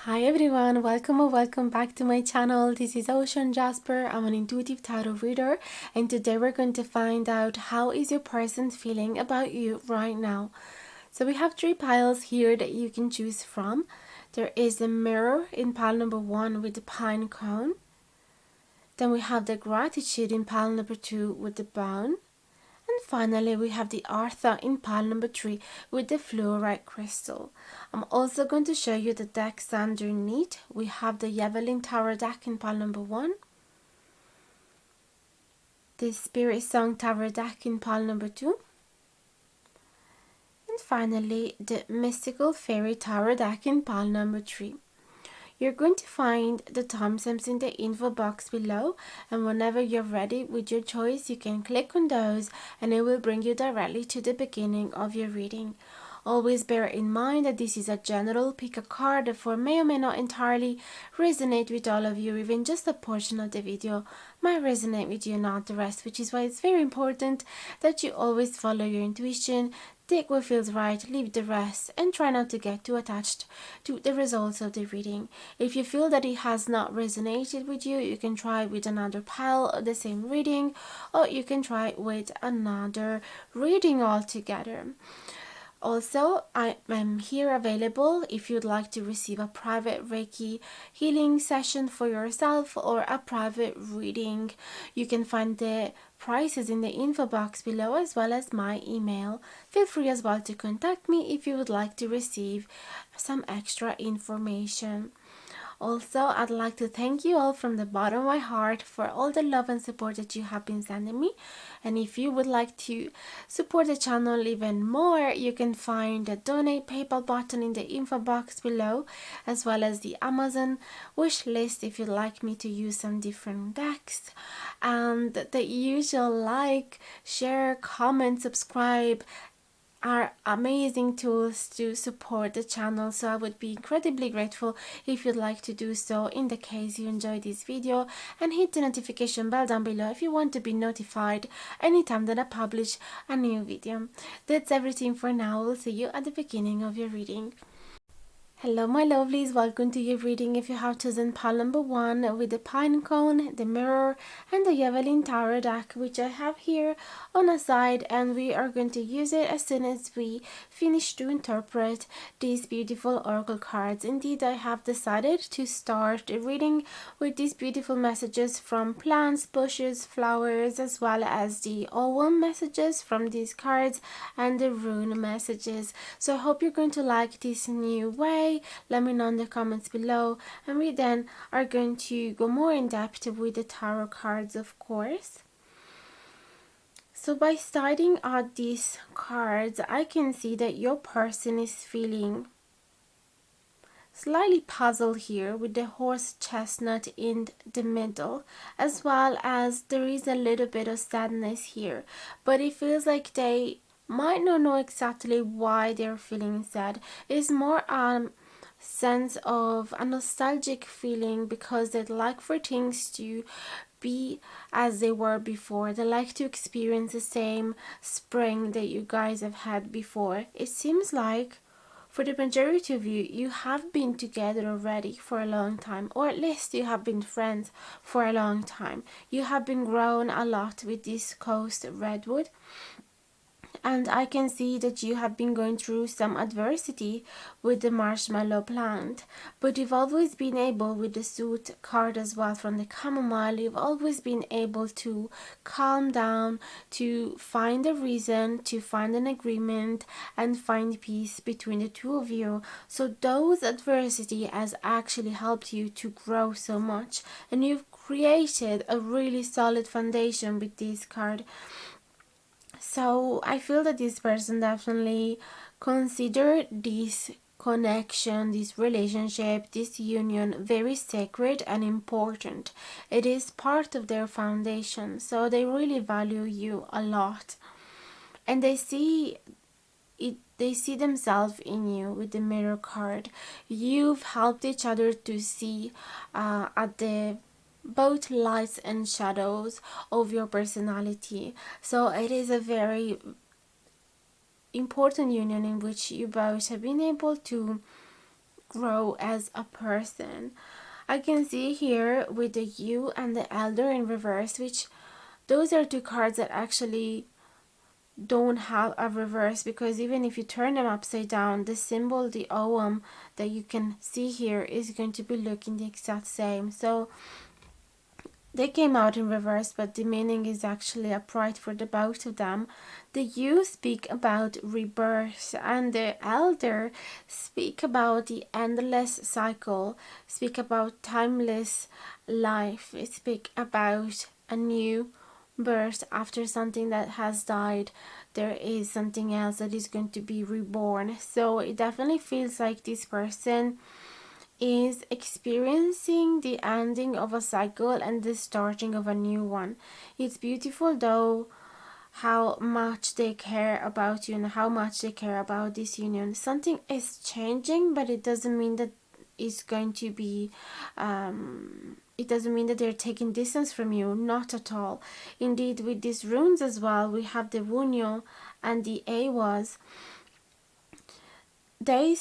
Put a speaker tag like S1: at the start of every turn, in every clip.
S1: Hi everyone, welcome or welcome back to my channel. This is Jasper. I'm an intuitive tarot reader, and today we're going to find out how is your person feeling about you right now. So we have 3 piles here that you can choose from. There is the mirror in pile number 1 with the pine cone. Then we have the gratitude in pile number 2 with the bone. And finally, we have the Artha in pile number 3 with the fluorite crystal. I'm also going to show you the decks underneath. We have the llevellyn tarot deck in pile number 1, the Spirit Song tarot deck in pile number 2, and finally the mystical fairy tarot deck in pile number 3. You're going to find the timestamps in the info box below, and whenever you're ready with your choice, you can click on those and it will bring you directly to the beginning of your reading. Always bear in mind that this is a general pick a card, therefore may or may not entirely resonate with all of you. Even just a portion of the video might resonate with you, not the rest, which is why it's very important that you always follow your intuition. Take what feels right, leave the rest, and try not to get too attached to the results of the reading. If you feel that it has not resonated with you, you can try with another pile of the same reading, or you can try with another reading altogether. Also, I am here available if you'd like to receive a private Reiki healing session for yourself or a private reading. You can find the prices in the info box below as well as my email. Feel free as well to contact me if you would like to receive some extra information. Also, I'd like to thank you all from the bottom of my heart for all the love and support that you have been sending me. And if you would like to support the channel even more, you can find the donate PayPal button in the info box below, as well as the Amazon wish list if you'd like me to use some different decks. And the usual like, share, comment, subscribe are amazing tools to support the channel, so I would be incredibly grateful if you'd like to do so in the case you enjoyed this video, and hit the notification bell down below if you want to be notified anytime that I publish a new video. That's everything for now. We'll see you at the beginning of your reading. Hello my lovelies, welcome to your reading. If you have chosen pile number 1 with the pine cone, the mirror and the llevellyn tarot deck, which I have here on a side, and we are going to use it as soon as we finish to interpret these beautiful oracle cards. Indeed, I have decided to start the reading with these beautiful messages from plants, bushes, flowers, as well as the owl messages from these cards and the rune messages. So I hope you're going to like this new way. Let me know in the comments below, and we then are going to go more in depth with the tarot cards, of course. So by starting out these cards, I can see that your person is feeling slightly puzzled here with the horse chestnut in the middle, as well as there is a little bit of sadness here, but it feels like they might not know exactly why they're feeling sad. It's more sense of a nostalgic feeling because they'd like for things to be as they were before. They like to experience the same spring that you guys have had before. It seems like for the majority of you, you have been together already for a long time, or at least you have been friends for a long time. You have been grown a lot with this coast redwood, and I can see that you have been going through some adversity with the marshmallow plant, but you've always been able, with the suit card as well from the chamomile, you've always been able to calm down, to find a reason, to find an agreement and find peace between the two of you. So those adversity has actually helped you to grow so much, and you've created a really solid foundation with this card. So I feel that this person definitely considered this connection, this relationship, this union very sacred and important. It is part of their foundation, so they really value you a lot, and they see it, they see themselves in you with the mirror card. You've helped each other to see at the both lights and shadows of your personality. So it is a very important union in which you both have been able to grow as a person. I can see here with the U and the Elder in reverse, which those are two cards that actually don't have a reverse, because even if you turn them upside down, the symbol, the OM that you can see here, is going to be looking the exact same. So they came out in reverse, but the meaning is actually upright for the both of them. The U speak about rebirth, and the Elder speak about the endless cycle, speak about timeless life, speak about a new birth after something that has died. There is something else that is going to be reborn. So it definitely feels like this person is experiencing the ending of a cycle and the starting of a new one. It's beautiful though how much they care about you and how much they care about this union. Something is changing, but it doesn't mean that it's going to be it doesn't mean that they're taking distance from you, not at all. Indeed, with these runes as well, we have the Wunyo and the Awas. They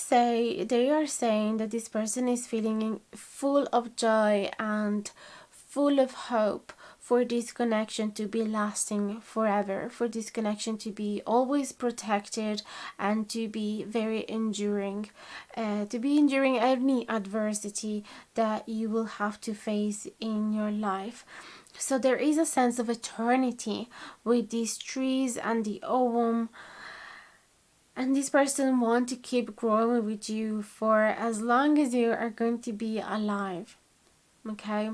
S1: are saying that this person is feeling full of joy and full of hope for this connection to be lasting forever, for this connection to be always protected and to be very enduring, to be enduring any adversity that you will have to face in your life. So there is a sense of eternity with these trees and the Ogham, and this person want to keep growing with you for as long as you are going to be alive. Okay,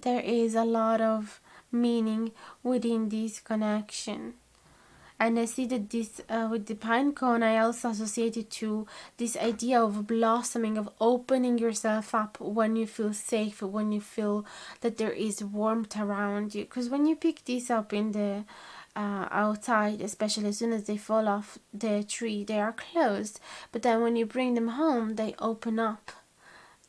S1: there is a lot of meaning within this connection. And I see that this with the pine cone, I also associate it to this idea of blossoming, of opening yourself up when you feel safe, when you feel that there is warmth around you. Because when you pick this up in the outside, especially as soon as they fall off the tree, they are closed. But then when you bring them home, they open up,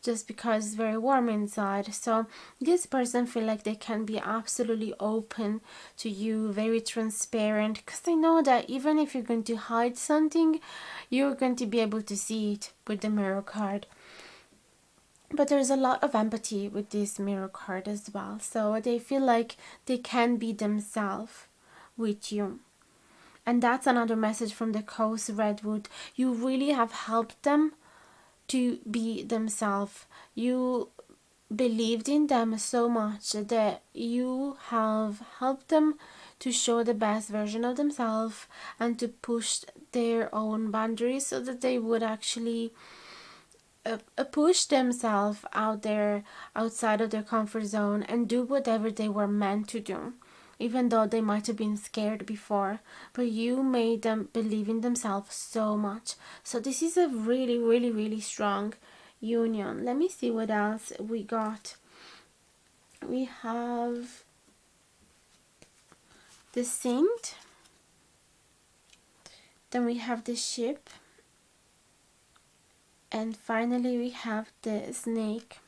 S1: just because it's very warm inside. So this person feel like they can be absolutely open to you, very transparent, because they know that even if you're going to hide something, you're going to be able to see it with the mirror card. But there's a lot of empathy with this mirror card as well. So they feel like they can be themselves with you. And that's another message from the Coast Redwood. You really have helped them to be themselves. You believed in them so much that you have helped them to show the best version of themselves and to push their own boundaries so that they would actually push themselves out there, outside of their comfort zone, and do whatever they were meant to do, even though they might have been scared before. But you made them believe in themselves so much. So this is a really, really, really strong union. Let me see what else we got. We have the Saint, then we have the Ship, and finally we have the Snake.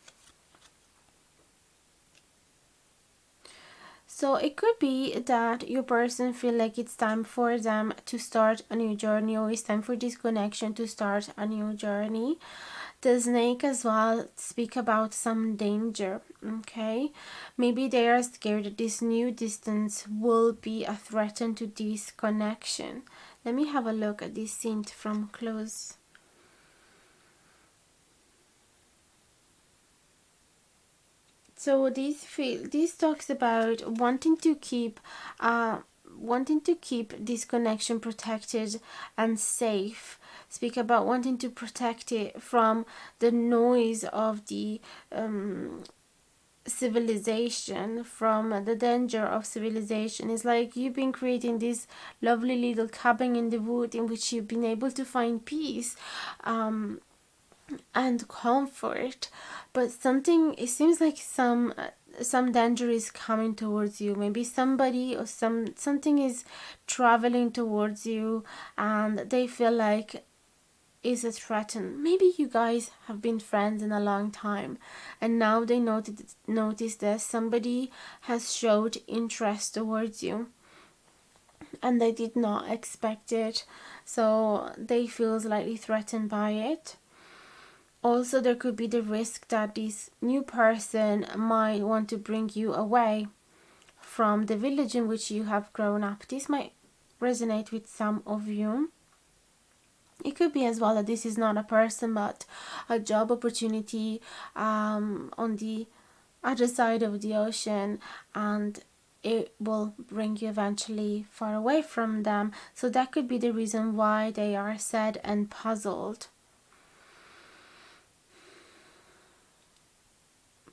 S1: So it could be that your person feel like it's time for them to start a new journey, or it's time for this connection to start a new journey. The Snake as well speak about some danger. Okay, maybe they are scared that this new distance will be a threat to this connection. Let me have a look at this scene from close. So this talks about wanting to keep this connection protected and safe. Speak about wanting to protect it from the noise of the civilization, from the danger of civilization. It's like you've been creating this lovely little cabin in the wood in which you've been able to find peace and comfort, but something, it seems like some danger is coming towards you. Maybe somebody or something is traveling towards you and they feel like is a threat. Maybe you guys have been friends in a long time and now they notice that somebody has showed interest towards you and they did not expect it, so they feel slightly threatened by it. Also, there could be the risk that this new person might want to bring you away from the village in which you have grown up. This might resonate with some of you. It could be as well that this is not a person but a job opportunity on the other side of the ocean, and it will bring you eventually far away from them. So that could be the reason why they are sad and puzzled.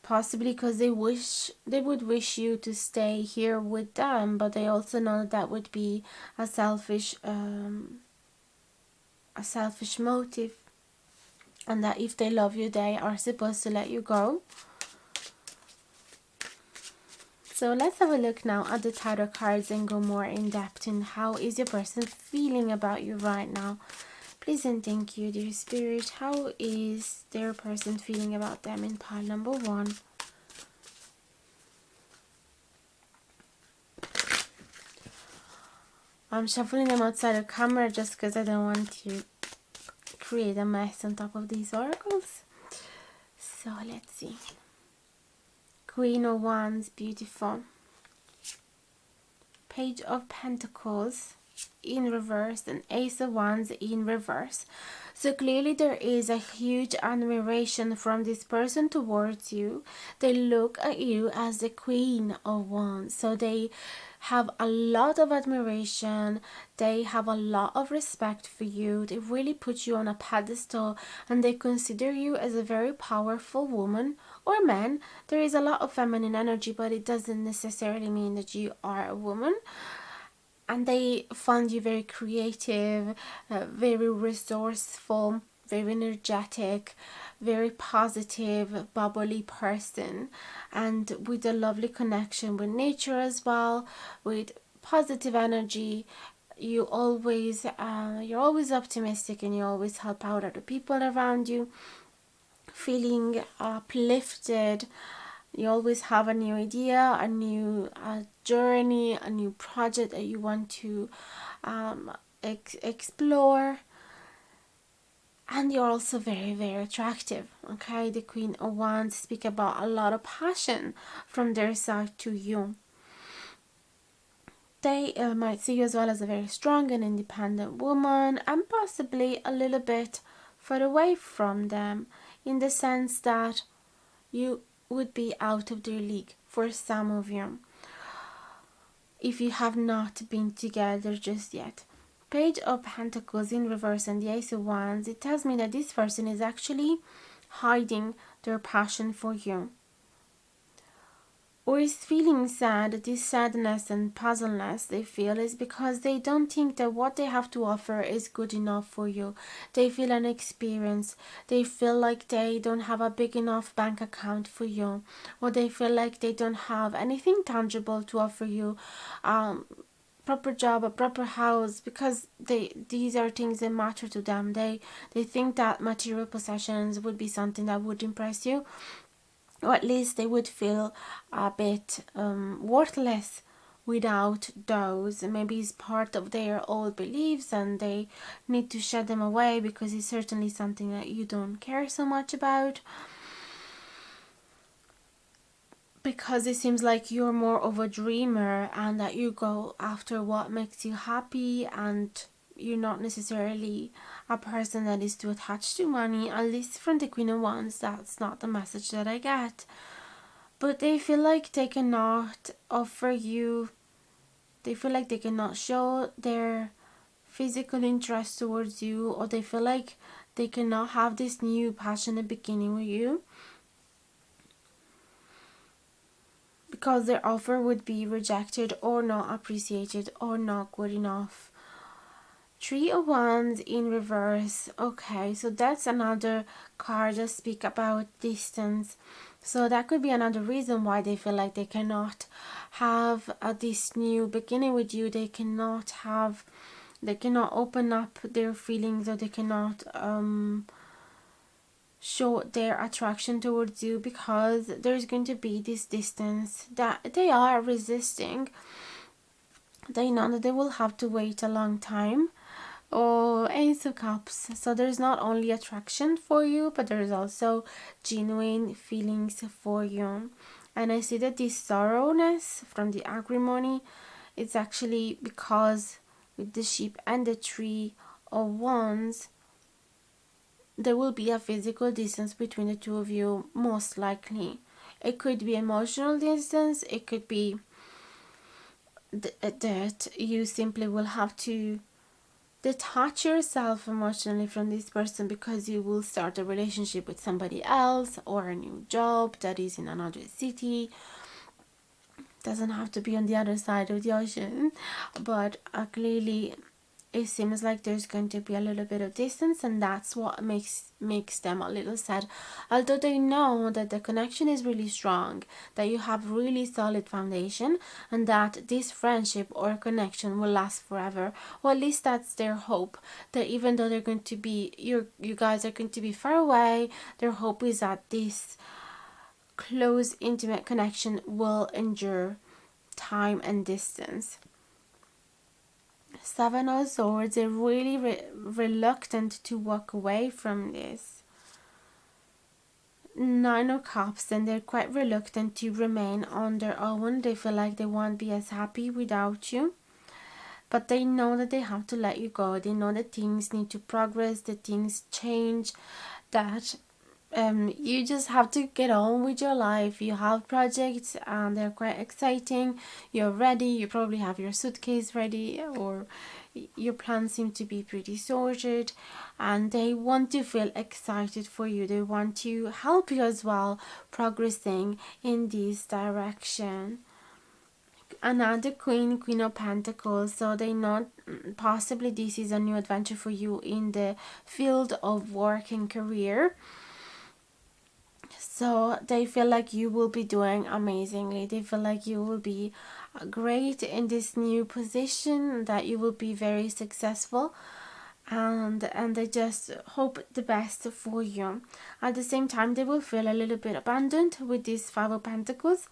S1: Possibly because they would wish you to stay here with them, but they also know that would be a selfish motive, and that if they love you, they are supposed to let you go. So let's have a look now at the tarot cards and go more in depth in how is your person feeling about you right now. Please and thank you, dear spirit. How is their person feeling about them in pile number 1? I'm shuffling them outside the camera just because I don't want to create a mess on top of these oracles. So let's see. Queen of Wands, beautiful. Page of Pentacles in reverse and Ace of Wands in reverse. So clearly there is a huge admiration from this person towards you. They look at you as the Queen of Wands. So they have a lot of admiration. They have a lot of respect for you. They really put you on a pedestal, and they consider you as a very powerful woman or man. There is a lot of feminine energy, but it doesn't necessarily mean that you are a woman. And they find you very creative, very resourceful, very energetic, very positive, bubbly person, and with a lovely connection with nature as well, with positive energy. You're always optimistic, and you always help out other people around you, feeling uplifted. You always have a new idea, a new journey, a new project that you want to explore. And you're also very, very attractive. Okay, the Queen of Wands speak about a lot of passion from their side to you. They might see you as well as a very strong and independent woman, and possibly a little bit far away from them, in the sense that you would be out of their league for some of you, if you have not been together just yet. Page of Pentacles in reverse and the Ace of Wands, it tells me that this person is actually hiding their passion for you, or is feeling sad. This sadness and puzzleness they feel is because they don't think that what they have to offer is good enough for you. They feel inexperienced. They feel like they don't have a big enough bank account for you, or they feel like they don't have anything tangible to offer you. Proper job, a proper house, because these are things that matter to them. They think that material possessions would be something that would impress you, or at least they would feel a bit worthless without those. Maybe it's part of their old beliefs and they need to shed them away, because it's certainly something that you don't care so much about, because it seems like you're more of a dreamer and that you go after what makes you happy, and you're not necessarily a person that is too attached to money. At least from the Queen of Wands, that's not the message that I get. But they feel like they cannot offer you, they feel like they cannot show their physical interest towards you, or they feel like they cannot have this new passionate beginning with you, because their offer would be rejected or not appreciated or not good enough. Three of Wands in reverse. Okay, so that's another card that speak about distance. So that could be another reason why they feel like they cannot have this new beginning with you. They cannot open up their feelings, or they cannot show their attraction towards you, because there's going to be this distance that they are resisting. They know that they will have to wait a long time Oh, Ace of Cups. So there's not only attraction for you, but there's also genuine feelings for you. And I see that this sorrowness from the acrimony, it's actually because with the sheep and the tree of wands, there will be a physical distance between the two of you, most likely. It could be emotional distance, it could be that you simply will have to detach yourself emotionally from this person because you will start a relationship with somebody else or a new job that is in another city. Doesn't have to be on the other side of the ocean, but clearly it seems like there's going to be a little bit of distance, and that's what makes them a little sad, although they know that the connection is really strong, that you have really solid foundation, and that this friendship or connection will last forever, or at least that's their hope, that even though they're going to be you guys are going to be far away, their hope is that this close intimate connection will endure time and distance. Seven of Swords, they're really reluctant to walk away from this. Nine of Cups, and they're quite reluctant to remain on their own. They feel like they won't be as happy without you. But they know that they have to let you go. They know that things need to progress, that things change, that you just have to get on with your life. You have projects and they're quite exciting. You're ready. You probably have your suitcase ready, or your plans seem to be pretty sorted, and they want to feel excited for you. They want to help you as well progressing in this direction. Another Queen of Pentacles, so they know possibly this is a new adventure for you in the field of work and career. So they feel like you will be doing amazingly. They feel like you will be great in this new position, that you will be very successful, and they just hope the best for you. At the same time, they will feel a little bit abandoned with this Five of Pentacles,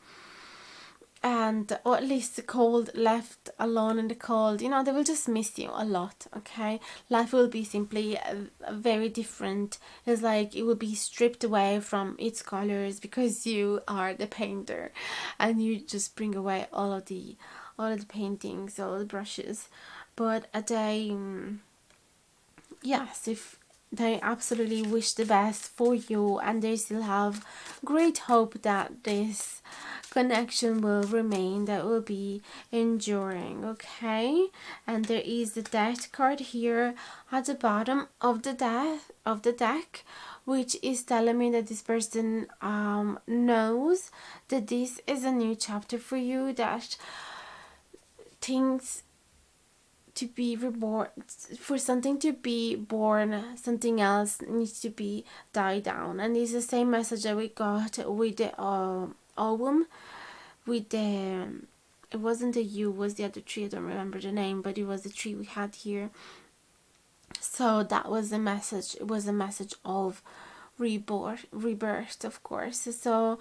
S1: and or at least cold, left alone in the cold. They will just miss you a lot. Okay, life will be simply very different. It's like it will be stripped away from its colors because you are the painter, and you just bring away all of the paintings, all the brushes. But yes, if they absolutely wish the best for you, and they still have great hope that this connection will remain, that will be enduring. Okay, and there is the Death card here at the bottom of the deck, which is telling me that this person knows that this is a new chapter for you, that things to be reborn, for something to be born, something else needs to be died down. And it's the same message that we got with the album, with the it wasn't the U, was the other tree, I don't remember the name, but it was the tree we had here. So that was the message. It was a message of rebirth, of course. So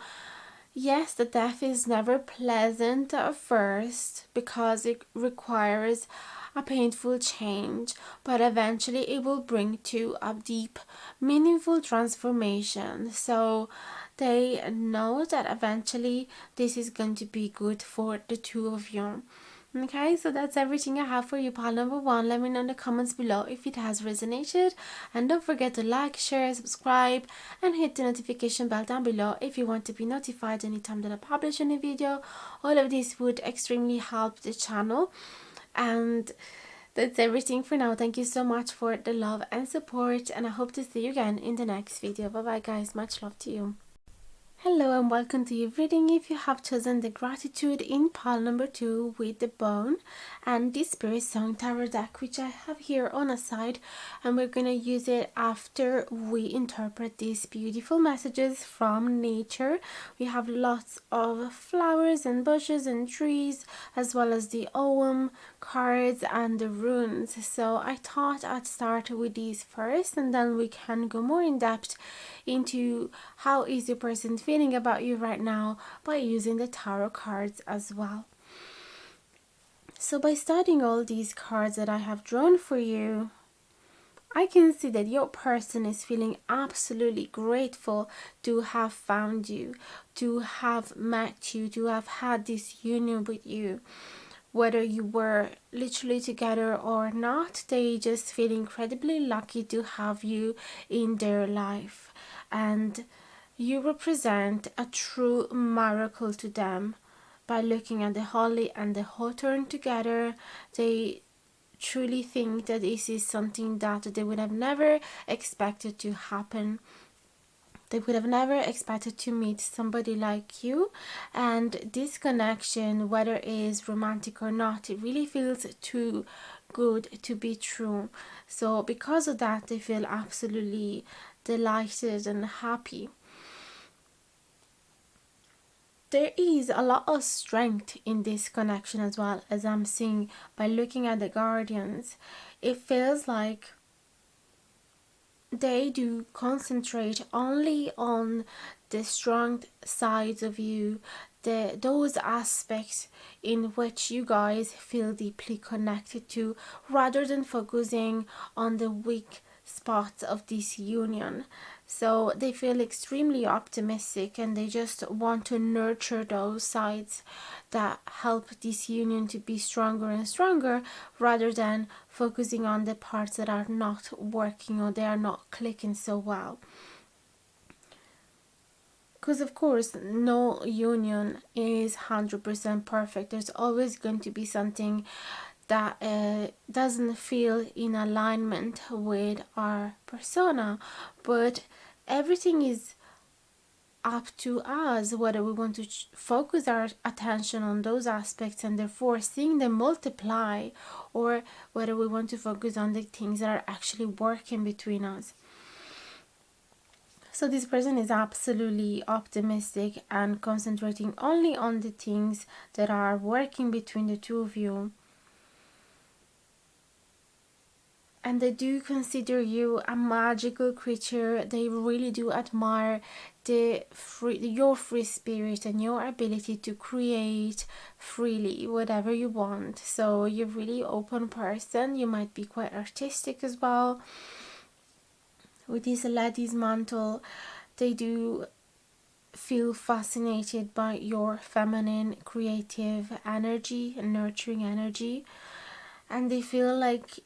S1: yes, the death is never pleasant at first because it requires a painful change, but eventually it will bring to a deep, meaningful transformation. So they know that eventually this is going to be good for the two of you. Okay, so that's everything I have for you, pile number one. Let me know in the comments below if it has resonated, and don't forget to like, share, subscribe, and hit the notification bell down below if you want to be notified anytime that I publish a new video. All of this would extremely help the channel, and that's everything for now. Thank you so much for the love and support, and I hope to see you again in the next video. Bye bye guys, much love to you. Hello and welcome to your reading. If you have chosen the Gratitude in pile number 2 with the Bone and the Spirit Song Tarot deck, which I have here on a side, and we're going to use it after we interpret these beautiful messages from nature. We have lots of flowers and bushes and trees, as well as the Ogham cards and the runes. So I thought I'd start with these first, and then we can go more in depth into how is your person feeling about you right now by using the tarot cards as well. So by studying all these cards that I have drawn for you, I can see that your person is feeling absolutely grateful to have found you, to have met you, to have had this union with you. Whether you were literally together or not, they just feel incredibly lucky to have you in their life. And you represent a true miracle to them. By looking at the holly and the hawthorn together, they truly think that this is something that they would have never expected to happen. They would have never expected to meet somebody like you, and this connection, whether it is romantic or not, it really feels too good to be true. So because of that, they feel absolutely delighted and happy. There is a lot of strength in this connection as well, as I'm seeing by looking at the guardians. It feels like they do concentrate only on the strong sides of you, those aspects in which you guys feel deeply connected to, rather than focusing on the weak spots of this union. So they feel extremely optimistic, and they just want to nurture those sides that help this union to be stronger and stronger, rather than focusing on the parts that are not working or they are not clicking so well. Because of course no union is 100% perfect. There's always going to be something that doesn't feel in alignment with our persona, but everything is up to us whether we want to focus our attention on those aspects and therefore seeing them multiply, or whether we want to focus on the things that are actually working between us. So this person is absolutely optimistic and concentrating only on the things that are working between the two of you. And they do consider you a magical creature. They really do admire your free spirit and your ability to create freely whatever you want. So you're really open person. You might be quite artistic as well. With this lady's mantle, they do feel fascinated by your feminine creative energy and nurturing energy, and they feel like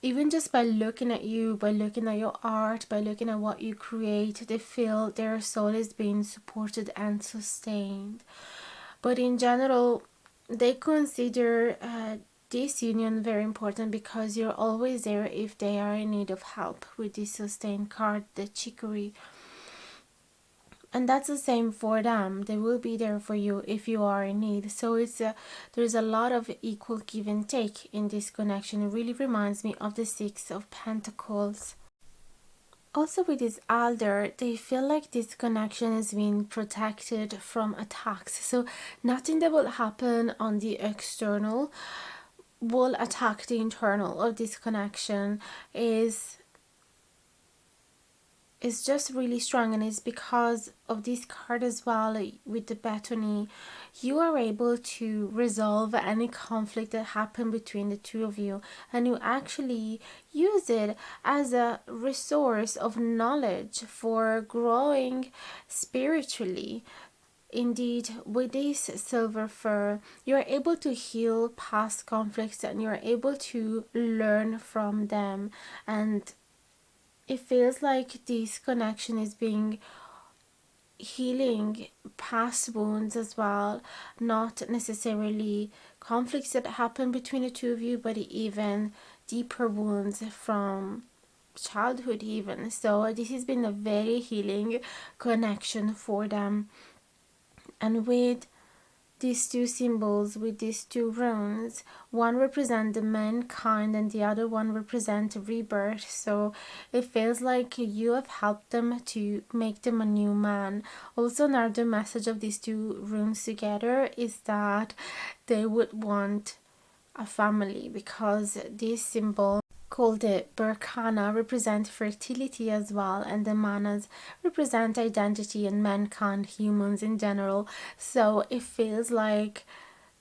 S1: even just by looking at you, by looking at your art, by looking at what you create, they feel their soul is being supported and sustained. But in general, they consider this union very important because you're always there if they are in need of help. With this sustained card, the chicory, and that's the same for them. They will be there for you if you are in need. So there's a lot of equal give and take in this connection. It really reminds me of the Six of Pentacles. Also with this alder, they feel like this connection is being protected from attacks. So nothing that will happen on the external will attack the internal of this connection. Is just really strong, and it's because of this card as well. With the Bethany, you are able to resolve any conflict that happened between the two of you, and you actually use it as a resource of knowledge for growing spiritually. Indeed, with this silver fur, you're able to heal past conflicts and you're able to learn from them, and it feels like this connection is being healing past wounds as well, not necessarily conflicts that happen between the two of you, but even deeper wounds from childhood even. So this has been a very healing connection for them. And with these two symbols, with these two runes, one represents the mankind and the other one represents rebirth. So it feels like you have helped them to make them a new man. Also, another message of these two runes together is that they would want a family, because this symbol called the Berkana represent fertility as well, and the manas represent identity and mankind, humans in general. So it feels like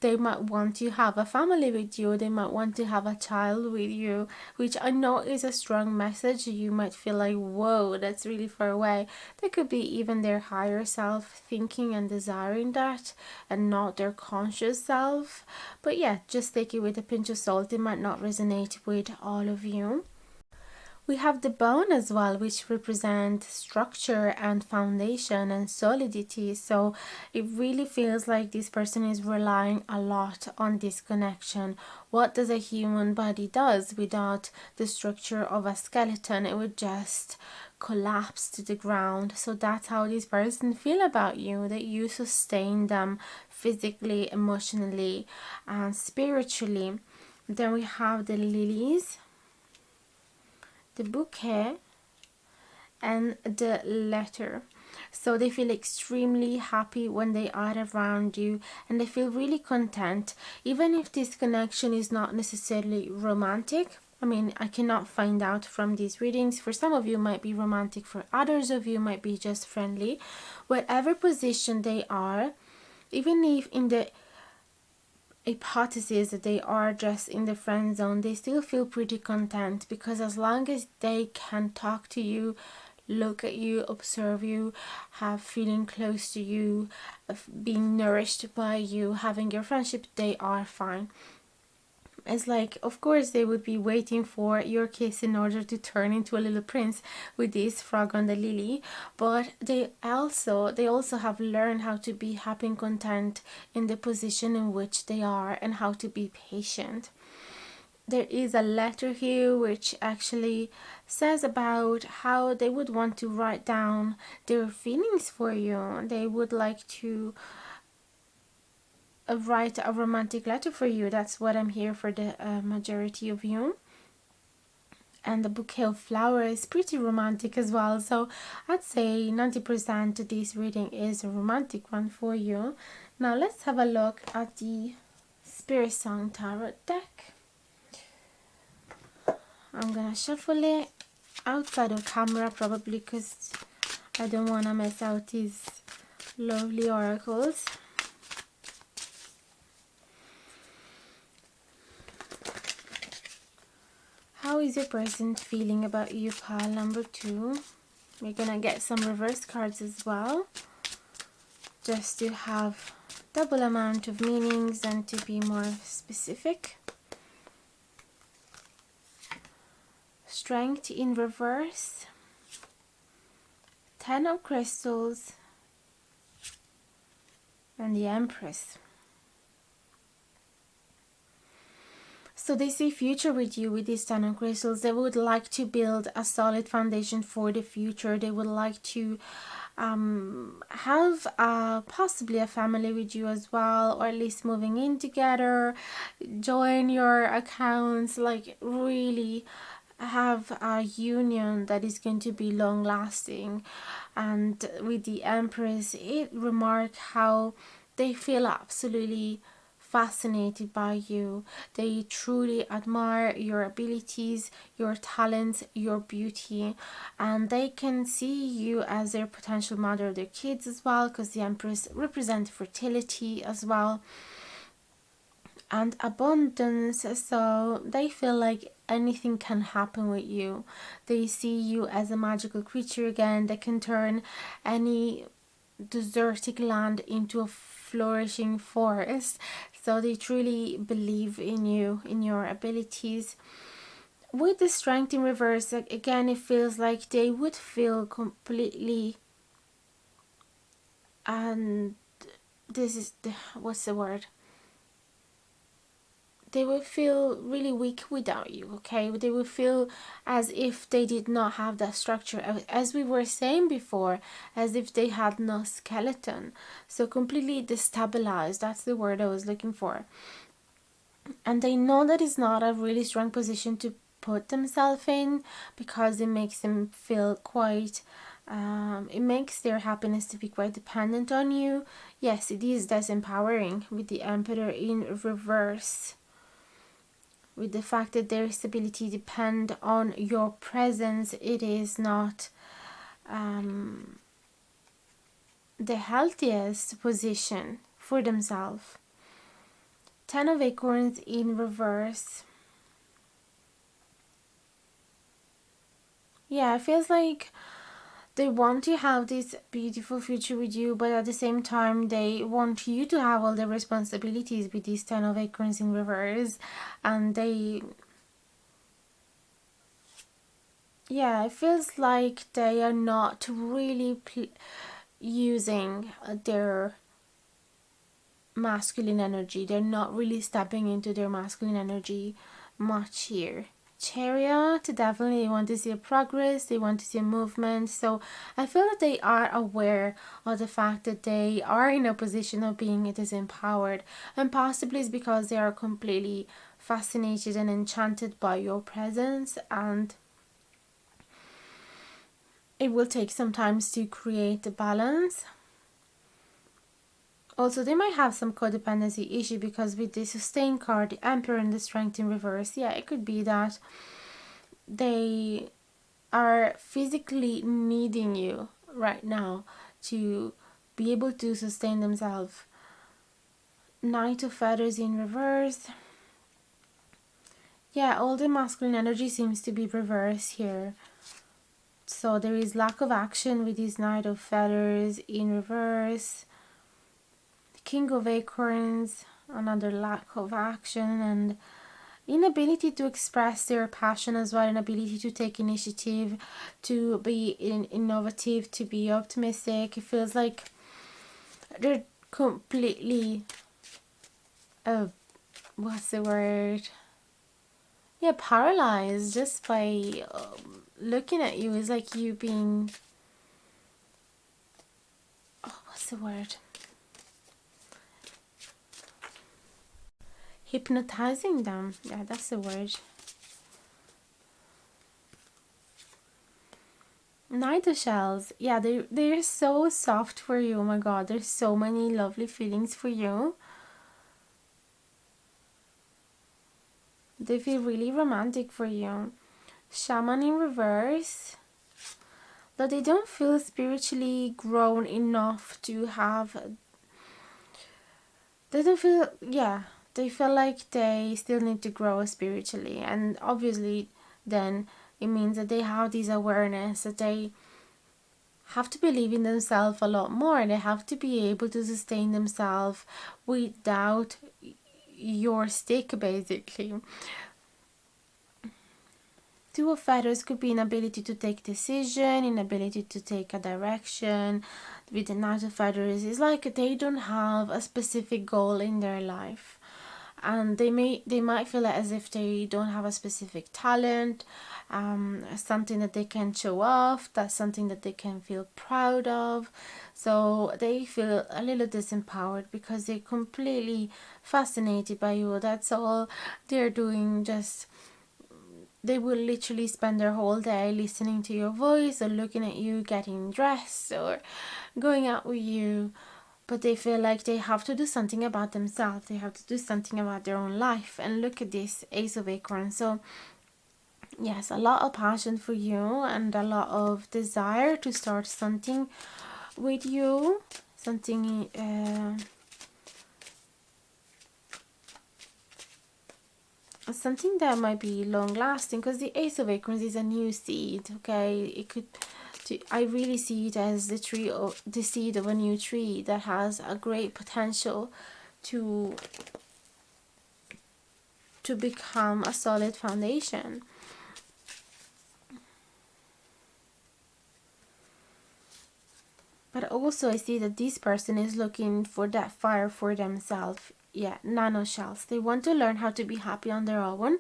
S1: they might want to have a family with you, they might want to have a child with you, which I know is a strong message. You might feel like, whoa, that's really far away. They could be even their higher self thinking and desiring that, and not their conscious self. But yeah, just take it with a pinch of salt. It might not resonate with all of you. We have the bone as well, which represent structure and foundation and solidity. So it really feels like this person is relying a lot on this connection. What does a human body does without the structure of a skeleton? It would just collapse to the ground. So that's how this person feel about you, that you sustain them physically, emotionally, and spiritually. Then we have the lilies, the bouquet, and the letter. So they feel extremely happy when they are around you, and they feel really content, even if this connection is not necessarily romantic. I mean, I cannot find out from these readings. For some of you might be romantic, for others of you might be just friendly. Whatever position they are, even if in the hypothesis that they are just in the friend zone, they still feel pretty content, because as long as they can talk to you, look at you, observe you, have feeling close to you, being nourished by you, having your friendship, they are fine. It's like, of course, they would be waiting for your kiss in order to turn into a little prince with this frog on the lily. But they also have learned how to be happy and content in the position in which they are, and how to be patient. There is a letter here which actually says about how they would want to write down their feelings for you. They would like to write a romantic letter for you. That's what I'm here for the majority of you. And the bouquet of flowers is pretty romantic as well. So I'd say 90% of this reading is a romantic one for you. Now let's have a look at the Spirit Song Tarot deck. I'm gonna shuffle it outside of camera probably, because I don't want to mess out these lovely oracles. How is your person feeling about you, pile number 2? We're gonna get some reverse cards as well, just to have double amount of meanings and to be more specific. Strength in reverse, 10 of crystals, and the Empress. So they see future with you with these 10 of crystals. They would like to build a solid foundation for the future. They would like to have possibly a family with you as well, or at least moving in together, join your accounts, like really have a union that is going to be long lasting. And with the Empress, it remarks how they feel absolutely fascinated by you. They truly admire your abilities, your talents, your beauty, and they can see you as their potential mother of their kids as well, because the Empress represents fertility as well and abundance. So they feel like anything can happen with you. They see you as a magical creature again that can turn any desertic land into a flourishing forest. So they truly believe in you, in your abilities. With the strength in reverse, again, it feels like they would feel completely, and this is the, what's the word? They will feel really weak without you, okay? They will feel as if they did not have that structure, as we were saying before, as if they had no skeleton. So completely destabilized, that's the word I was looking for. And they know that it's not a really strong position to put themselves in, because it makes them feel quite it makes their happiness to be quite dependent on you. Yes, it is disempowering with the Emperor in reverse, with the fact that their stability depend on your presence. It is not the healthiest position for themselves. Ten of Acorns in reverse. Yeah, it feels like they want to have this beautiful future with you, but at the same time they want you to have all the responsibilities with these Ten of Acorns in reverse. And yeah, it feels like they are not really using their masculine energy. They're not really stepping into their masculine energy much here. Chariot, definitely they want to see a progress, they want to see a movement. So I feel that they are aware of the fact that they are in a position of being disempowered, and possibly it's because they are completely fascinated and enchanted by your presence, and it will take some time to create the balance. Also, they might have some codependency issue, because with the sustain card, the Emperor and the Strength in reverse, yeah, it could be that they are physically needing you right now to be able to sustain themselves. Knight of Feathers in reverse. Yeah, all the masculine energy seems to be reversed here. So there is lack of action with this Knight of Feathers in reverse. King of Acorns, another lack of action and inability to express their passion as well, inability to take initiative, to be innovative, to be optimistic. It feels like they're completely, what's the word? Yeah, paralyzed just by looking at you. It's like you being, what's the word? Hypnotizing them. Yeah, that's the word. Knight of Shells. Yeah, they're so soft for you. Oh my god, there's so many lovely feelings for you. They feel really romantic for you. Shaman in reverse. But they don't feel spiritually grown enough to have. They don't feel, yeah, they feel like they still need to grow spiritually. And obviously, then it means that they have this awareness that they have to believe in themselves a lot more. They have to be able to sustain themselves without your stick, basically. Two of Feathers could be inability to take decision, inability to take a direction. With the Knight of Feathers, it's like they don't have a specific goal in their life, and they might feel as if they don't have a specific talent, something that they can show off, that's something that they can feel proud of. So they feel a little disempowered because they're completely fascinated by you. That's all they're doing. Just they will literally spend their whole day listening to your voice or looking at you getting dressed or going out with you. But they feel like they have to do something about themselves. They have to do something about their own life. And look at this Ace of Acorns. So yes, a lot of passion for you and a lot of desire to start something with you. Something something that might be long lasting, because the Ace of Acorns is a new seed. Okay, it could, I really see it as the seed of a new tree that has a great potential to become a solid foundation. But also I see that this person is looking for that fire for themselves. Yeah, nano shells. They want to learn how to be happy on their own.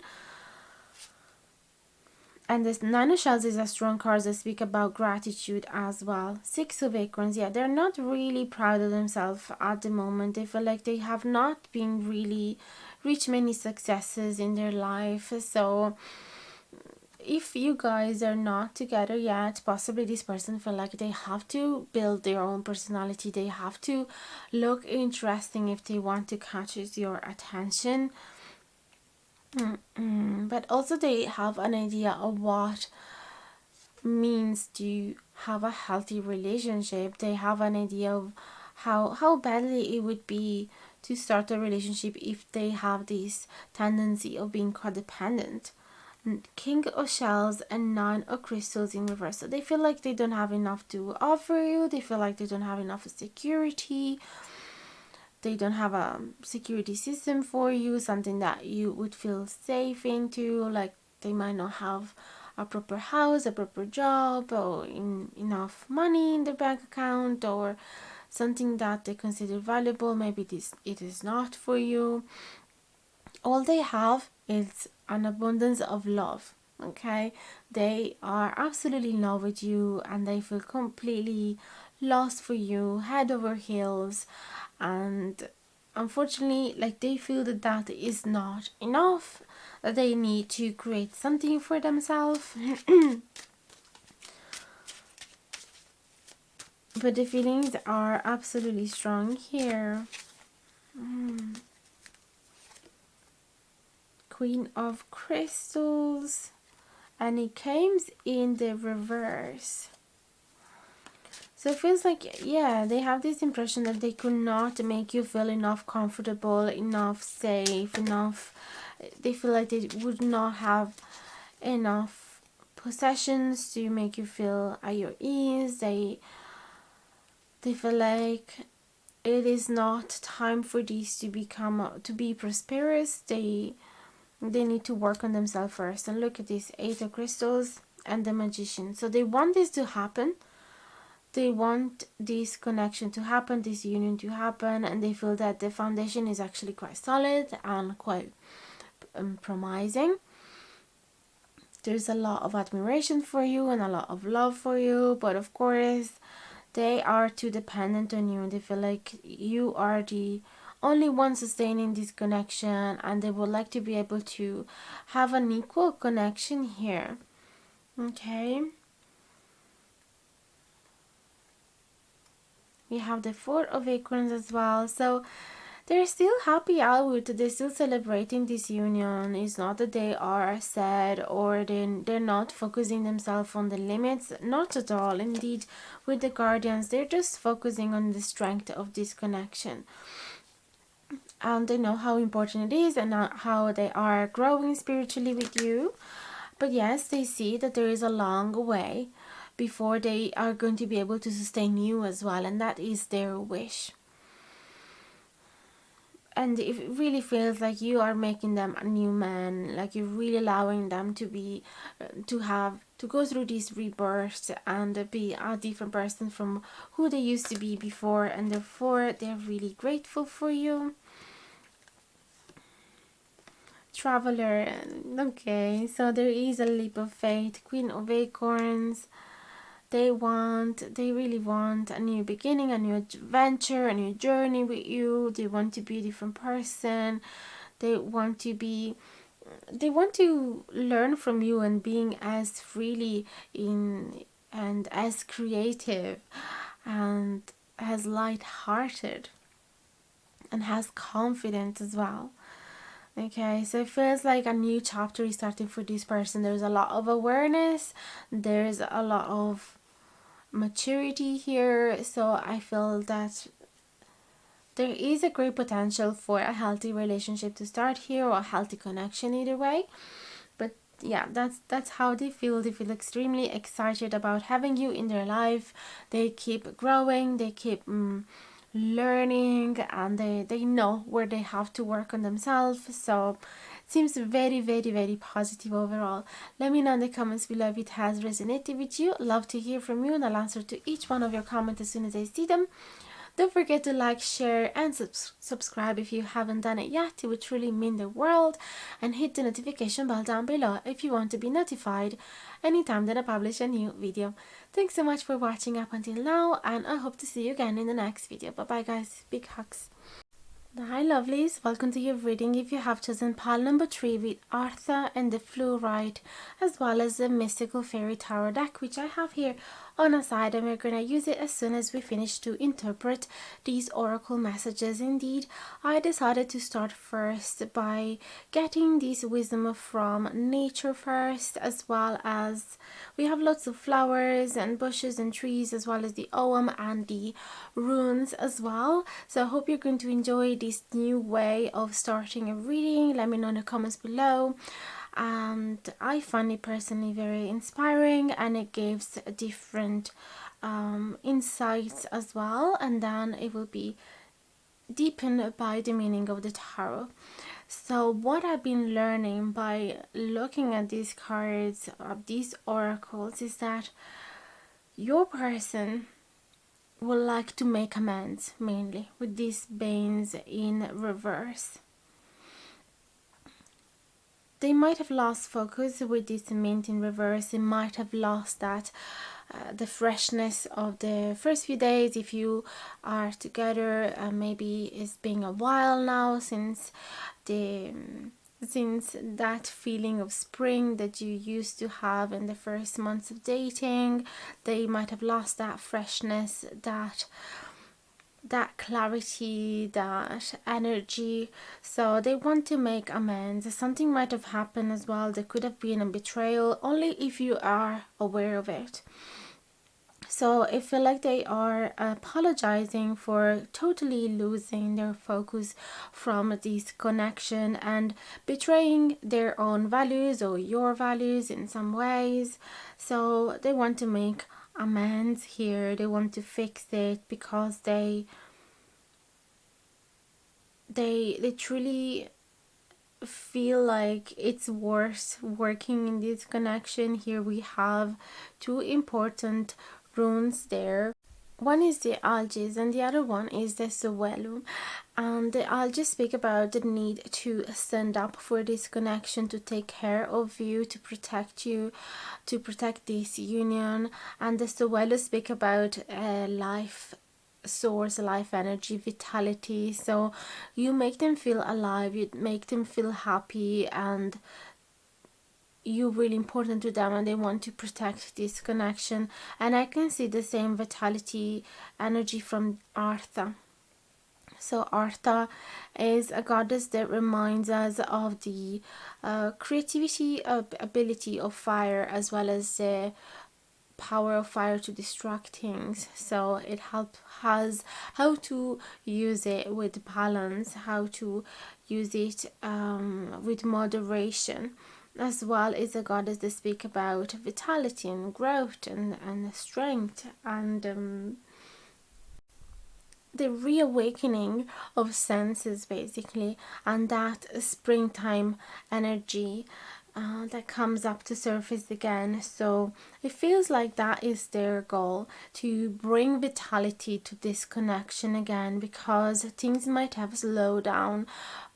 S1: And this nano shells is a strong card that speak about gratitude as well. Six of Acorns, yeah, they're not really proud of themselves at the moment. They feel like they have not been really reached many successes in their life. So if you guys are not together yet, possibly this person feel like they have to build their own personality. They have to look interesting if they want to catch your attention. But also they have an idea of what means to have a healthy relationship. They have an idea of how badly it would be to start a relationship if they have this tendency of being codependent. King of shells and nine of crystals in reverse. So they feel like they don't have enough to offer you. They feel like they don't have enough security. They don't have a security system for you, something that you would feel safe into. Like they might not have a proper house, a proper job, or enough money in their bank account, or something that they consider valuable. Maybe it is not for you. All they have is an abundance of love. Okay, they are absolutely in love with you and they feel completely lost for you, head over heels, and unfortunately, like they feel that that is not enough, that they need to create something for themselves. But the feelings are absolutely strong here. Queen of crystals, and it came in the reverse. So it feels like, yeah, they have this impression that they could not make you feel enough comfortable, enough safe, enough. They feel like they would not have enough possessions to make you feel at your ease. They feel like it is not time for these to be prosperous. They need to work on themselves first. And look at this, Eight of Crystals and the Magician. So they want this to happen. They want this connection to happen, this union to happen, and they feel that the foundation is actually quite solid and quite promising. There's a lot of admiration for you and a lot of love for you, but of course they are too dependent on you. They feel like you are the only one sustaining this connection, and they would like to be able to have an equal connection here. Okay. We have the Four of Acorns as well. So they're still happy out. They're still celebrating this union. It's not that they are sad or they're not focusing themselves on the limits. Not at all. Indeed, with the Guardians, they're just focusing on the strength of this connection. And they know how important it is and how they are growing spiritually with you. But yes, they see that there is a long way before they are going to be able to sustain you as well, and that is their wish. And it really feels like you are making them a new man, like you're really allowing them to be to go through these rebirths and be a different person from who they used to be before, and therefore they're really grateful for you. Traveler. Okay, so there is a leap of faith. Queen of Acorns. They really want a new beginning, a new adventure, a new journey with you. They want to be a different person. They want to learn from you and being as freely and as creative and as light-hearted and has confidence as well. Okay, so it feels like a new chapter is starting for this person. There's a lot of awareness. There's a lot of maturity here. So I feel that there is a great potential for a healthy relationship to start here, or a healthy connection either way. But yeah, that's how they feel. They feel extremely excited about having you in their life. They keep growing. They keep learning, and they know where they have to work on themselves. So it seems very, very, very positive overall. Let me know in the comments below if it has resonated with you. Love to hear from you, and I'll answer to each one of your comments as soon as I see them. Don't forget to like, share, and subscribe if you haven't done it yet. It would truly mean the world. And hit the notification bell down below if you want to be notified anytime that I publish a new video. Thanks so much for watching up until now, and I hope to see you again in the next video. Bye bye guys. Big hugs. Hi lovelies, welcome to your reading. If you have chosen pile number 3 with Artha and the fluorite, as well as the mystical fairy tarot deck, which I have here on a side, and we're going to use it as soon as we finish to interpret these oracle messages. Indeed, I decided to start first by getting this wisdom from nature first, as well as we have lots of flowers and bushes and trees, as well as the ogham and the runes as well. So I hope you're going to enjoy this new way of starting a reading. Let me know in the comments below. And I find it personally very inspiring, and it gives different insights as well, and then it will be deepened by the meaning of the tarot. So what I've been learning by looking at these cards of these oracles is that your person would like to make amends, mainly with these banes in reverse. They might have lost focus with this mint in reverse. They might have lost that the freshness of the first few days. If you are together, maybe it's been a while now since that feeling of spring that you used to have in the first months of dating. They might have lost that freshness, that clarity, that energy. So they want to make amends. Something might have happened as well. There could have been a betrayal, only if you are aware of it. So I feel like they are apologizing for totally losing their focus from this connection and betraying their own values or your values in some ways. So they want to make amends here. They want to fix it because they truly feel like it's worth working in this connection. Here we have two important runes there. One is the algae and the other one is the llevellyn. And the algae speak about the need to stand up for this connection, to take care of you, to protect you, to protect this union. And the llevellyn speak about life source, life energy, vitality. So you make them feel alive, you make them feel happy, and you're really important to them, and they want to protect this connection. And I can see the same vitality energy from Artha. So Artha is a goddess that reminds us of the creativity, ability of fire, as well as the power of fire to destruct things. So it has how to use it with balance, how to use it with moderation, as well as a goddess that speak about vitality and growth and strength and the reawakening of senses, basically, and that springtime energy that comes up to surface again. So it feels like that is their goal, to bring vitality to this connection again, because things might have slowed down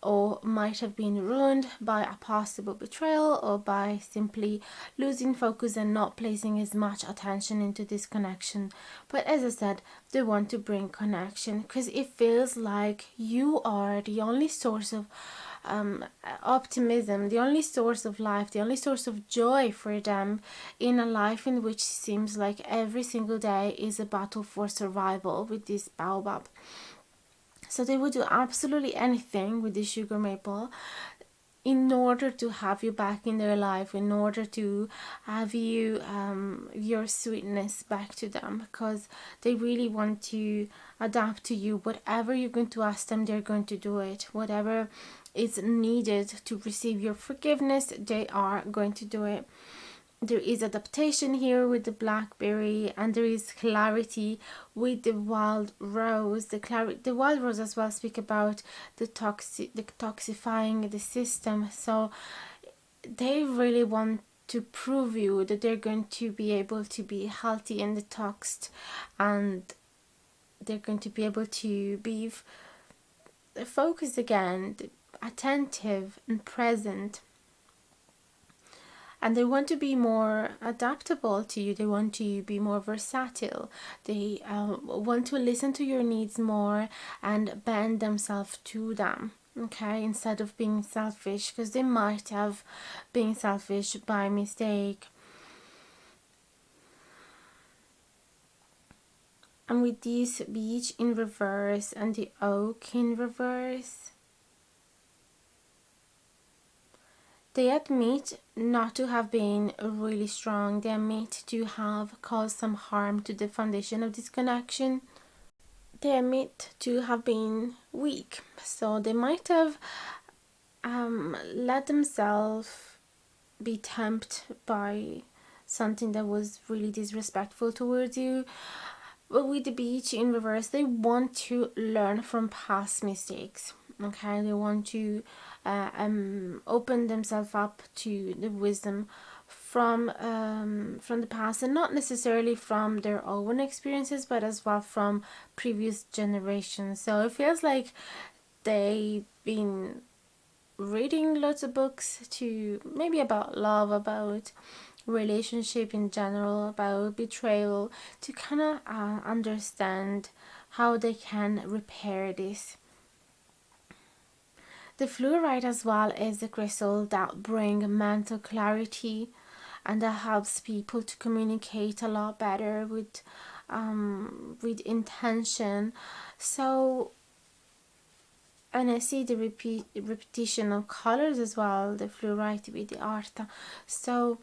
S1: or might have been ruined by a possible betrayal or by simply losing focus and not placing as much attention into this connection. But as I said, they want to bring connection because it feels like you are the only source of optimism, the only source of life, the only source of joy for them in a life in which seems like every single day is a battle for survival with this baobab. So they would do absolutely anything with the sugar maple in order to have you back in their life, in order to have you your sweetness back to them, because they really want to adapt to you. Whatever you're going to ask them, they're going to do it. Whatever is needed to receive your forgiveness, they are going to do it. There is adaptation here with the blackberry, and there is clarity with the wild rose. The wild rose as well speak about the detoxifying the system. So they really want to prove you that they're going to be able to be healthy and detoxed, and they're going to be able to be focused again, attentive and present. And they want to be more adaptable to you. They want to be more versatile. They want to listen to your needs more and bend themselves to them, okay, instead of being selfish, because they might have been selfish by mistake. And with this beach in reverse and the oak in reverse, they admit not to have been really strong. They admit to have caused some harm to the foundation of this connection. They admit to have been weak. So they might have let themselves be tempted by something that was really disrespectful towards you. But with the beach in reverse, they want to learn from past mistakes. Okay, they want to open themselves up to the wisdom from the past, and not necessarily from their own experiences, but as well from previous generations. So it feels like they've been reading lots of books to maybe about love, about relationship in general, about betrayal, to kind of understand how they can repair this. The fluorite as well is a crystal that brings mental clarity and that helps people to communicate a lot better with intention. So, and I see the repetition of colors as well, the fluorite with the Artha. So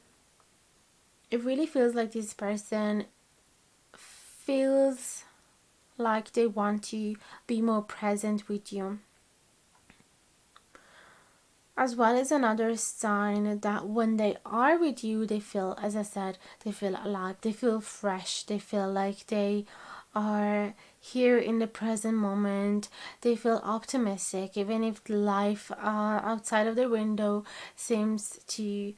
S1: it really feels like this person feels like they want to be more present with you. As well as another sign that when they are with you, they feel, as I said, they feel alive, they feel fresh, they feel like they are here in the present moment. They feel optimistic, even if life outside of their window seems to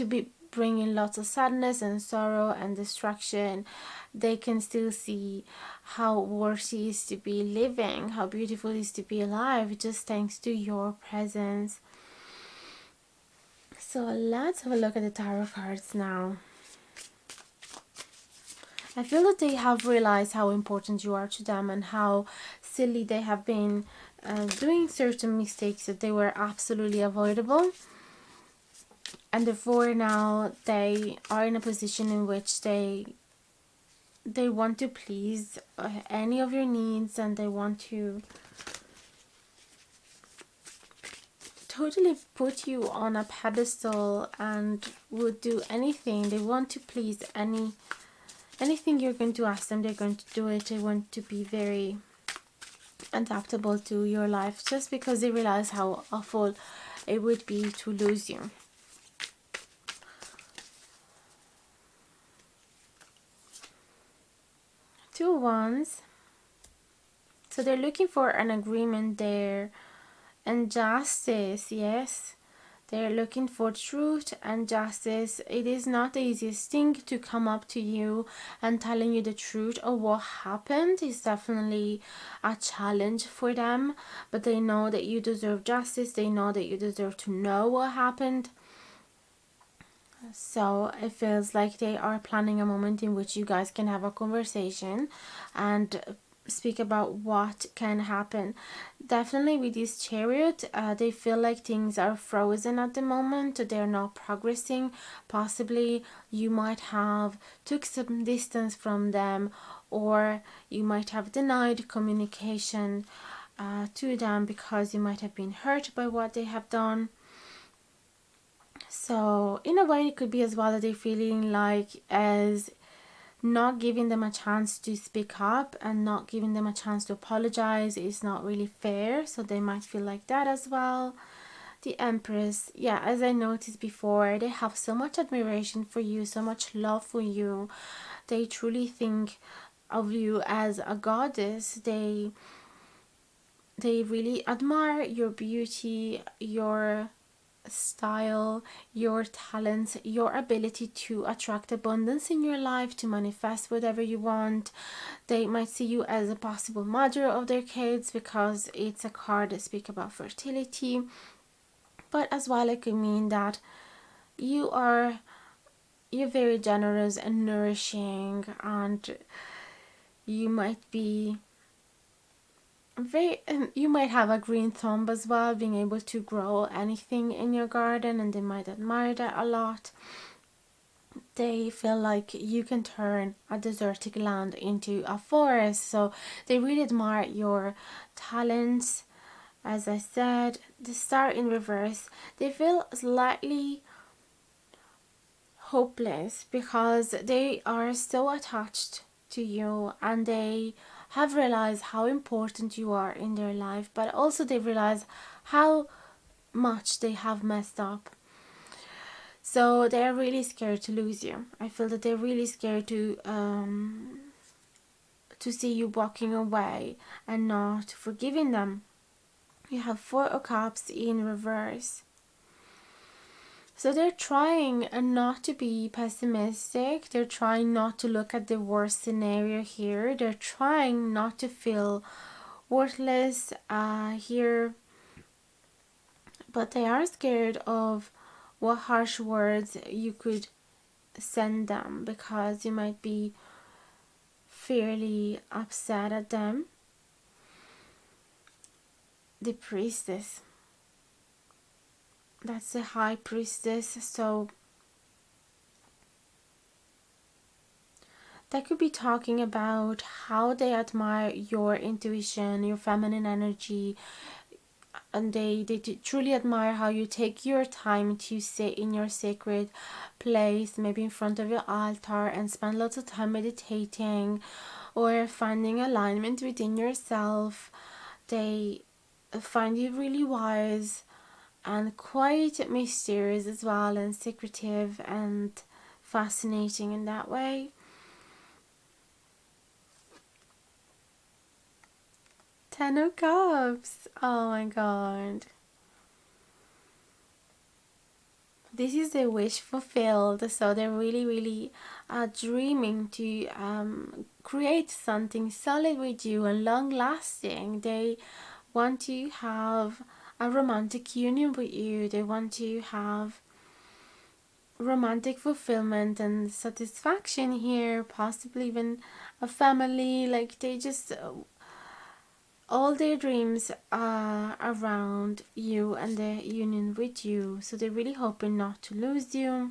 S1: be bringing lots of sadness and sorrow and destruction. They can still see how worth it is to be living, how beautiful it is to be alive, just thanks to your presence. So let's have a look at the tarot cards now. I feel that they have realized how important you are to them and how silly they have been doing certain mistakes that they were absolutely avoidable. And therefore now they are in a position in which they want to please any of your needs, and they want to totally put you on a pedestal and would do anything. They want to please anything you're going to ask them, they're going to do it. They want to be very adaptable to your life, just because they realize how awful it would be to lose you. Two wands. So they're looking for an agreement there. And justice, yes. They're looking for truth and justice. It is not the easiest thing to come up to you and telling you the truth of what happened. Is definitely a challenge for them. But they know that you deserve justice. They know that you deserve to know what happened. So it feels like they are planning a moment in which you guys can have a conversation and speak about what can happen. Definitely with this Chariot, they feel like things are frozen at the moment. They're not progressing. Possibly you might have took some distance from them, or you might have denied communication to them because you might have been hurt by what they have done. So in a way it could be as well that they're feeling like as not giving them a chance to speak up and not giving them a chance to apologize is not really fair. So they might feel like that as well. The Empress, yeah, as I noticed before, they have so much admiration for you, so much love for you. They truly think of you as a goddess. They really admire your beauty, your style, your talents, your ability to attract abundance in your life, to manifest whatever you want. They might see you as a possible mother of their kids because it's a card that speaks about fertility. But as well, it could mean that you're very generous and nourishing, and you might be you might have a green thumb as well, being able to grow anything in your garden, and they might admire that a lot. they feel like you can turn a desertic land into a forest. So they really admire your talents. As I said, the Star in reverse, they feel slightly hopeless because they are so attached to you, and they have realized how important you are in their life, but also they realize how much they have messed up. So they're really scared to lose you. I feel that they're really scared to see you walking away and not forgiving them. You have Four of Cups in reverse. So they're trying not to be pessimistic. They're trying not to look at the worst scenario here. They're trying not to feel worthless here. But they are scared of what harsh words you could send them, because you might be fairly upset at them. The Priestess. That's the High Priestess. So that could be talking about how they admire your intuition, your feminine energy, and they truly admire how you take your time to sit in your sacred place, maybe in front of your altar, and spend lots of time meditating or finding alignment within yourself. They find you really wise and quite mysterious as well, and secretive and fascinating in that way. Ten of Cups. Oh my god. This is a wish fulfilled. So they're really dreaming to create something solid with you and long lasting. They want to have a romantic union with you. They want to have romantic fulfillment and satisfaction here, possibly even a family. Like they just all their dreams are around you and their union with you. So they're really hoping not to lose you.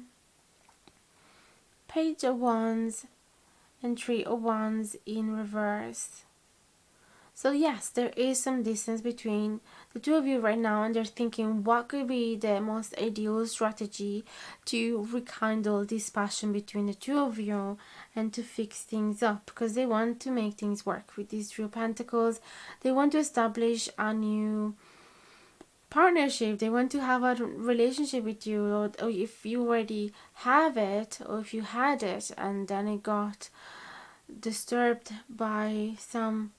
S1: Page of Wands and Three of Wands in reverse. So yes, there is some distance between the two of you right now, and they're thinking what could be the most ideal strategy to rekindle this passion between the two of you and to fix things up, because they want to make things work with these Three of Pentacles. They want to establish a new partnership. They want to have a relationship with you, or if you already have it, or if you had it and then it got disturbed by some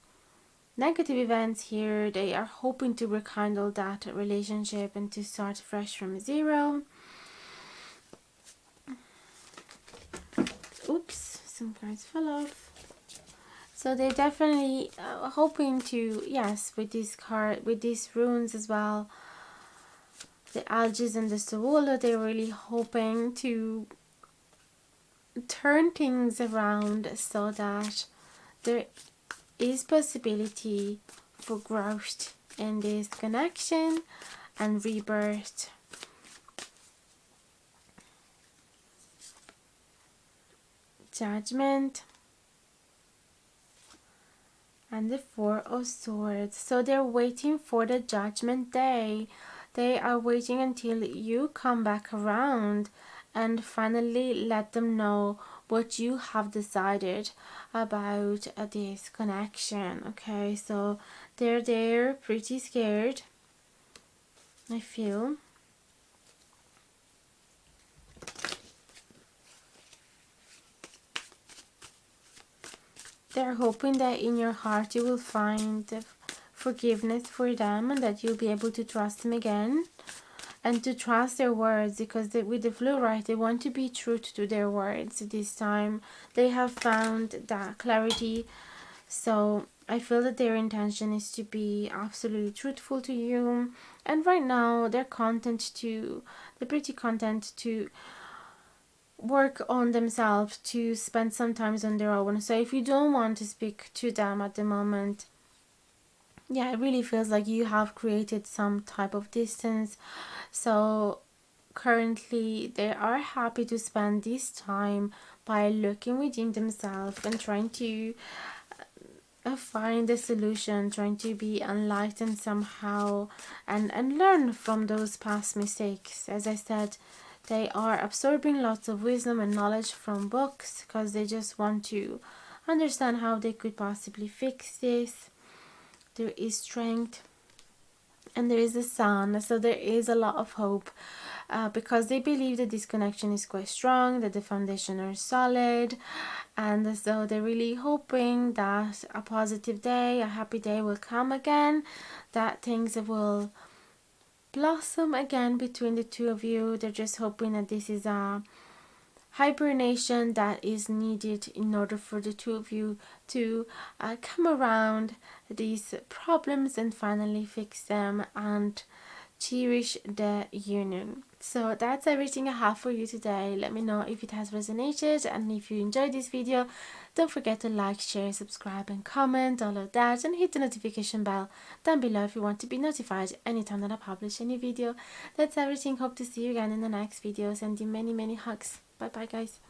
S1: negative events here, they are hoping to rekindle that relationship and to start fresh from zero. Oops, some cards fell off. So they're definitely hoping to, yes, with this card, with these runes as well, the algae and the Sawula, they're really hoping to turn things around so that there is possibility for growth in this connection and rebirth. Judgment and the Four of Swords. So they're waiting for the Judgment Day. They are waiting until you come back around and finally let them know what you have decided about this connection. Okay, so they're pretty scared, I feel. They're hoping that in your heart you will find forgiveness for them, and that you'll be able to trust them again and to trust their words, because with the fluorite, they want to be true to their words this time. They have found that clarity. So I feel that their intention is to be absolutely truthful to you, and right now they're pretty content to work on themselves, to spend some time on their own. So if you don't want to speak to them at the moment, yeah, it really feels like you have created some type of distance. So currently they are happy to spend this time by looking within themselves and trying to find a solution, trying to be enlightened somehow, and learn from those past mistakes. As I said, they are absorbing lots of wisdom and knowledge from books because they just want to understand how they could possibly fix this. There is strength and there is a sun, so there is a lot of hope, because they believe that this connection is quite strong, that the foundation are solid, and so they're really hoping that a positive day, a happy day will come again, that things will blossom again between the two of you. They're just hoping that this is a hibernation that is needed in order for the two of you to come around these problems and finally fix them and cherish the union. So that's everything I have for you today. Let me know if it has resonated, and if you enjoyed this video, don't forget to like, share, subscribe and comment, all of that, and hit the notification bell down below if you want to be notified anytime that I publish any video. That's everything. Hope to see you again in the next video. Sending many hugs. Bye bye guys.